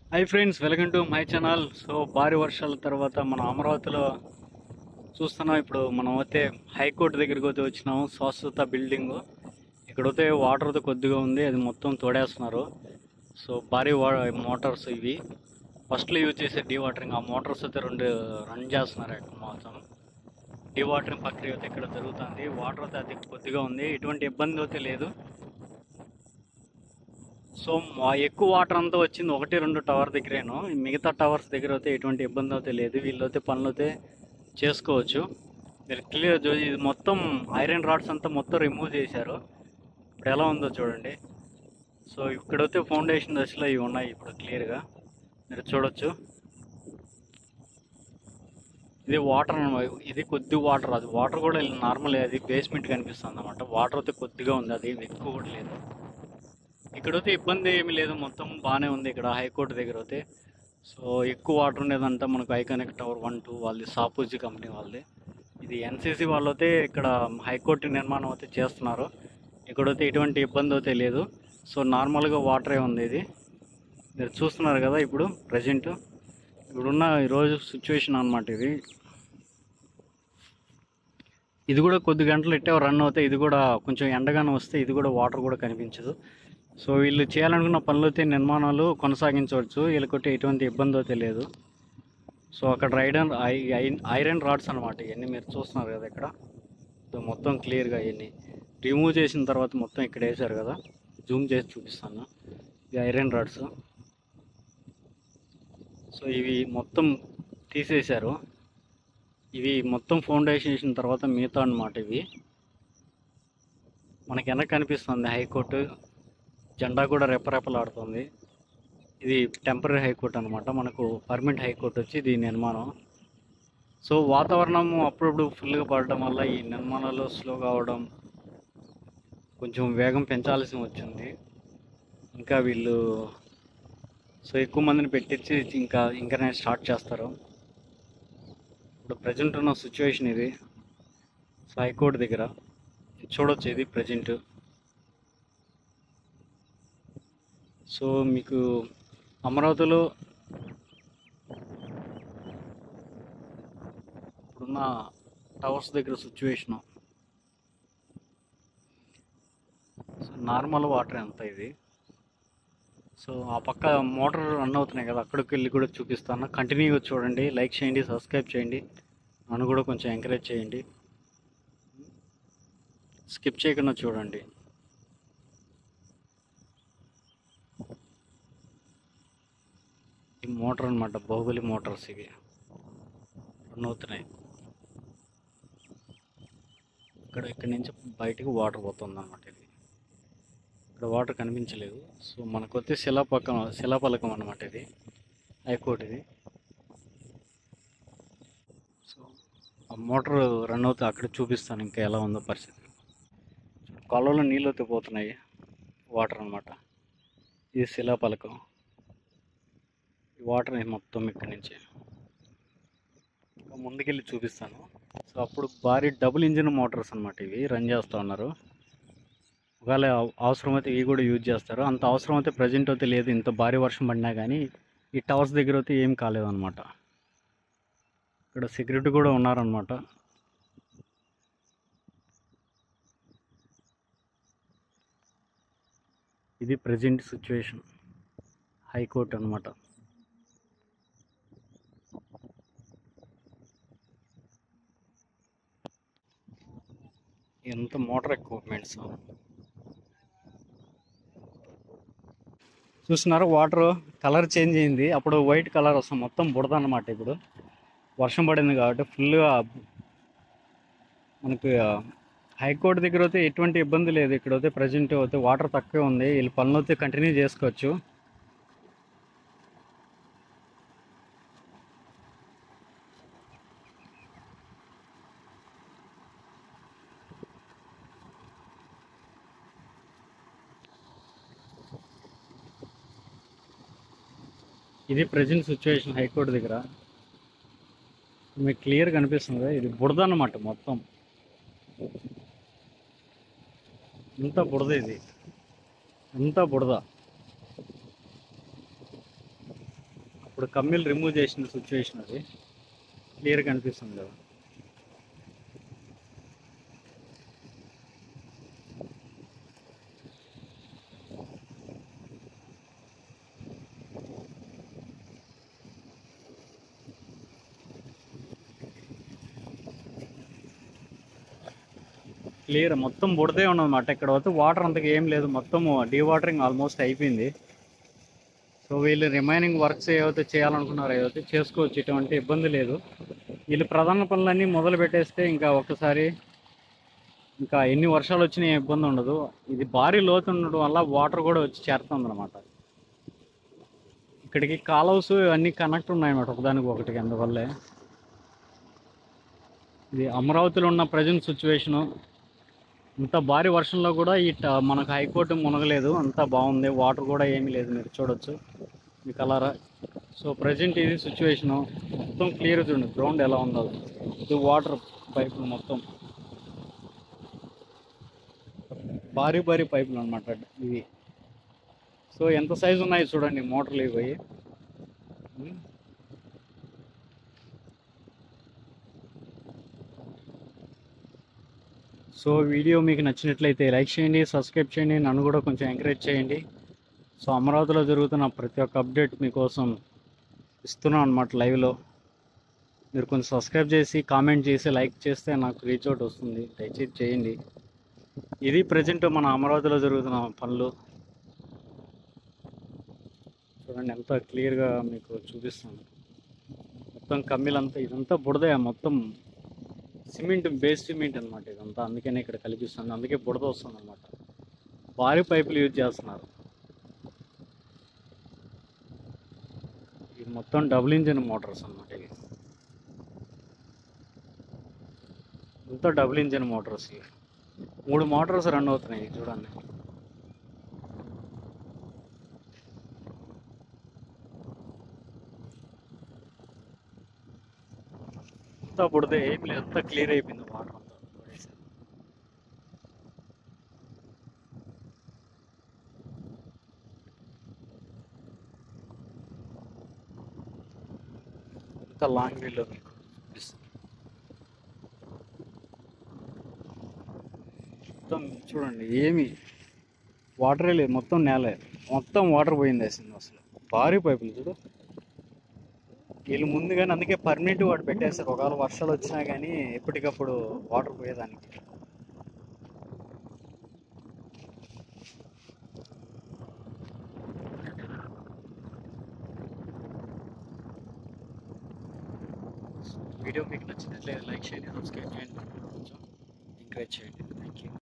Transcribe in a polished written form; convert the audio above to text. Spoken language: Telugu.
Hi friends, welcome to my channel. So భారీ వర్షాల తర్వాత మన అమరావతిలో చూస్తున్నాం. ఇప్పుడు మనం అయితే హైకోర్టు దగ్గరికి అయితే వచ్చినాము. శాశ్వత బిల్డింగ్ ఇక్కడైతే వాటర్ అయితే కొద్దిగా ఉంది, అది మొత్తం తోడేస్తున్నారు. సో భారీ మోటార్స్ ఇవి ఫస్ట్లో యూజ్ చేసే డీ వాటరింగ్, ఆ మోటార్స్ అయితే రెండు రన్ చేస్తున్నారు. ఇక్కడ మొత్తం డీ వాటరింగ్ ప్రక్రియ అయితే ఇక్కడ జరుగుతుంది. వాటర్ అయితే అది కొద్దిగా ఉంది, ఎటువంటి ఇబ్బంది అయితే లేదు. సో ఎక్కువ వాటర్ అంతా వచ్చింది ఒకటి రెండు టవర్ దగ్గరేను, మిగతా టవర్స్ దగ్గర అయితే ఎటువంటి ఇబ్బంది అయితే లేదు. వీళ్ళైతే పనులు అయితే చేసుకోవచ్చు. మీరు క్లియర్ ఇది మొత్తం ఐరన్ రాడ్స్ అంతా మొత్తం రిమూవ్ చేశారు. ఇప్పుడు ఎలా ఉందో చూడండి. సో ఇక్కడైతే ఫౌండేషన్ దశలో ఇవి ఉన్నాయి. ఇప్పుడు క్లియర్గా మీరు చూడొచ్చు. ఇది వాటర్, ఇది కొద్ది వాటర్, అది వాటర్ కూడా నార్మల్, అది బేస్మెంట్ కనిపిస్తుంది అన్నమాట. వాటర్ అయితే కొద్దిగా ఉంది, అది ఎక్కువ కూడా లేదు. ఇక్కడైతే ఇబ్బంది ఏమీ లేదు, మొత్తం బాగానే ఉంది ఇక్కడ హైకోర్టు దగ్గర అయితే. సో ఎక్కువ వాటర్ ఉండేదంతా మనకు ఐకానిక్ టవర్ 1, 2 వాళ్ళది, సాపూజీ కంపెనీ వాళ్ళది. ఇది ఎన్సీసీ వాళ్ళు అయితే ఇక్కడ హైకోర్టు నిర్మాణం అయితే చేస్తున్నారు. ఇక్కడైతే ఎటువంటి ఇబ్బంది అయితే లేదు. సో నార్మల్గా వాటరే ఉంది. ఇది మీరు చూస్తున్నారు కదా ఇప్పుడు ప్రజెంట్ ఇప్పుడున్న ఈరోజు సిచ్యువేషన్ అనమాట. ఇది కూడా కొద్ది గంటలు ఇట్టే రన్ అవుతాయి. ఇది కూడా కొంచెం ఎండగానే వస్తే ఇది కూడా వాటర్ కూడా కనిపించదు. సో వీళ్ళు చేయాలనుకున్న పనులు అయితే నిర్మాణాలు కొనసాగించవచ్చు. వీళ్ళకొట్టి ఎటువంటి ఇబ్బంది అయితే లేదు. సో అక్కడ ఐరన్ రాడ్స్ అనమాట. ఇవన్నీ మీరు చూస్తున్నారు కదా ఇక్కడ. సో మొత్తం క్లియర్గా ఇవన్నీ రిమూవ్ చేసిన తర్వాత మొత్తం ఇక్కడ వేసారు కదా. జూమ్ చేసి చూపిస్తాను. ఇది ఐరన్ రాడ్స్. సో ఇవి మొత్తం తీసేశారు. ఇవి మొత్తం ఫౌండేషన్ వేసిన తర్వాత మిగతా అనమాట. ఇవి మనకి వెనక కనిపిస్తుంది హైకోర్టు జెండా కూడా రెపరెపలాడుతుంది. ఇది టెంపరీ హైకోర్టు అనమాట. మనకు పర్మనెంట్ హైకోర్టు వచ్చి ఇది నిర్మాణం. సో వాతావరణం అప్పుడప్పుడు ఫుల్గా పడడం వల్ల ఈ నిర్మాణాలు స్లోగా అవడం, కొంచెం వేగం పెంచాల్సి వచ్చింది. ఇంకా వీళ్ళు సో ఎక్కువ మందిని పెట్టించి ఇంకా స్టార్ట్ చేస్తారు. ఇప్పుడు ప్రజెంట్ ఉన్న సిచ్యువేషన్ ఇది. సో హైకోర్టు దగ్గర చూడొచ్చు ఇది ప్రజెంట్. సో మీకు అమరావతిలో ఇప్పుడున్న టవర్స్ దగ్గర సిచ్యువేషను. సో నార్మల్ వాటర్ ఎంత ఇది. సో ఆ పక్క మోటార్ రన్ అవుతున్నాయి కదా, అక్కడికి వెళ్ళి కూడా చూపిస్తాను. కంటిన్యూగా చూడండి, లైక్ చేయండి, సబ్స్క్రైబ్ చేయండి, నన్ను కూడా కొంచెం ఎంకరేజ్ చేయండి. స్కిప్ చేయకుండా చూడండి. ఈ మోటార్ అనమాట, బాహుబలి మోటార్స్ ఇవి రన్ అవుతున్నాయి. ఇక్కడి నుంచి బయటకు వాటర్ పోతుంది అనమాట. ఇది ఇక్కడ వాటర్ కనిపించలేదు. సో మనకు వచ్చే శిలాపలకం అనమాట. ఇది హైకోర్టు ఇది. సో ఆ మోటార్ రన్ అవుతే అక్కడ చూపిస్తాను ఇంకా ఎలా ఉందో పరిస్థితి. కాలువలో నీళ్ళు అయితే పోతున్నాయి, వాటర్ అనమాట. ఇది శిలాపలకం. ఈ వాటర్ మొత్తం ఇక్కడి నుంచి ముందుకెళ్ళి చూపిస్తాను. సో అప్పుడు భారీ డబుల్ ఇంజిన్ మోటార్స్ అనమాట ఇవి రన్ చేస్తూ ఉన్నారు. ఒకవేళ అవసరమైతే ఇవి కూడా యూజ్ చేస్తారు. అంత అవసరం అయితే ప్రజెంట్ అయితే లేదు. ఇంత భారీ వర్షం పడినా కానీ ఈ టవర్స్ దగ్గర అయితే ఏం కాలేదన్నమాట. ఇక్కడ సెక్యూరిటీ కూడా ఉన్నారనమాట. ఇది ప్రజెంట్ సిచ్యువేషన్ హైకోర్టు అనమాట. ఎంత మోటార్ ఎక్విప్మెంట్స్ చూస్తున్నారు. వాటర్ కలర్ చేంజ్ అయింది. అప్పుడు వైట్ కలర్ వస్తుంది, మొత్తం బుడద అనమాట. ఇప్పుడు వర్షం పడింది కాబట్టి ఫుల్గా మనకి హైకోర్టు దగ్గర అయితే ఎటువంటి ఇబ్బంది లేదు. ఇక్కడైతే ప్రజెంట్ అయితే వాటర్ తక్కువే ఉంది. వీళ్ళు పనులు అయితే కంటిన్యూ చేసుకోవచ్చు. ఇది ప్రజెంట్ సిచ్యువేషన్ హైకోర్టు దగ్గర. మీకు క్లియర్ కనిపిస్తుంది. ఇది బుడద అన్నమాట. మొత్తం ఇంత బుడద, ఇది ఇంత బుడద. ఇప్పుడు కమ్మిలు రిమూవ్ చేసిన సిచ్యువేషన్ అది క్లియర్గా కనిపిస్తుంది కదా. క్లియర్ మొత్తం బుడదే ఉన్నదన్నమాట. ఇక్కడ వస్తే వాటర్ అంతగా ఏం లేదు, మొత్తం డీవాటరింగ్ ఆల్మోస్ట్ అయిపోయింది. సో వీళ్ళు రిమైనింగ్ వర్క్స్ ఏవైతే చేయాలనుకున్నారో ఏవైతే చేసుకోవచ్చు, ఎటువంటి ఇబ్బంది లేదు. వీళ్ళు ప్రధాన పనులన్నీ మొదలు పెట్టేస్తే ఇంకా ఒక్కసారి ఇంకా ఎన్ని వర్షాలు వచ్చినా ఏం ఇబ్బంది ఉండదు. ఇది భారీ లోతు ఉండడం వల్ల వాటర్ కూడా వచ్చి చేరుతుంది అనమాట. ఇక్కడికి కాలువస్ అన్నీ కనెక్ట్ ఉన్నాయన్నమాట ఒకదానికి ఒకటికి. అందువల్లే ఇది అమరావతిలో ఉన్న ప్రజెంట్ సిచ్యువేషను. ఇంత భారీ వర్షంలో కూడా మనకు హైకోర్టు మునగలేదు, అంతా బాగుంది. వాటర్ కూడా ఏమీ లేదు, మీరు చూడొచ్చు మీ కలరా. సో ప్రజెంట్ ఇది సిచ్యువేషను. మొత్తం క్లియర్ చూడండి గ్రౌండ్ ఎలా ఉందో. ఇది వాటర్ పైపులు మొత్తం భారీ భారీ పైపులు అనమాట ఇవి. సో ఎంత సైజు ఉన్నాయి చూడండి మోటార్లు ఇవి. సో వీడియో మీకు నచ్చినట్లయితే లైక్ చేయండి, సబ్స్క్రైబ్ చేయండి, నన్ను కూడా కొంచెం ఎంకరేజ్ చేయండి. సో అమరావతిలో జరుగుతున్న ప్రతి ఒక్క అప్డేట్ మీకోసం ఇస్తున్నాను అనమాట లైవ్లో. మీరు కొంచెం సబ్స్క్రైబ్ చేసి కామెంట్ చేసి లైక్ చేస్తే నాకు రీచ్ అవుట్ వస్తుంది, దయచేసి చేయండి. ఇది ప్రజెంట్ మన అమరావతిలో జరుగుతున్న పనులు. చూడండి ఎంత క్లియర్గా మీకు చూపిస్తాను. మొత్తం కమ్మిలంతా ఇదంతా బుడదే, మొత్తం సిమెంట్ బేస్ సిమెంట్ అనమాట ఇదంతా. అందుకనే ఇక్కడ కనిపిస్తుంది, అందుకే బుడద వస్తుంది అనమాట. భారీ పైపులు యూజ్ చేస్తున్నారు. ఇది మొత్తం డబుల్ ఇంజిన్ మోటార్స్ అనమాట. ఇవి ఇంత double engine Motors, 3 Motors run అవుతున్నాయి చూడండి. అంతా బుడదే, ఏం లేదు, అంతా క్లియర్ అయిపోయింది వాటర్ అంతా. అంత లాంగ్ వీల్లో మీకు చూపిస్తుంది. మొత్తం చూడండి ఏమి వాటరే లేదు, మొత్తం నేలే, మొత్తం వాటర్ పోయింది అసలు. భారీ పైపులు చూడు. వీళ్ళు ముందుగానే అందుకే పర్మనెంట్ వాడు పెట్టేస్తారు, ఒకవేళ వర్షాలు వచ్చినా కానీ ఎప్పటికప్పుడు వాటర్ పోయేదానికి. వీడియో మీకు నచ్చినట్లయితే లైక్ చేయండి, సబ్స్క్రైబ్ చేయండి, కొంచెం ఎంకరేజ్ చేయండి. Thank you.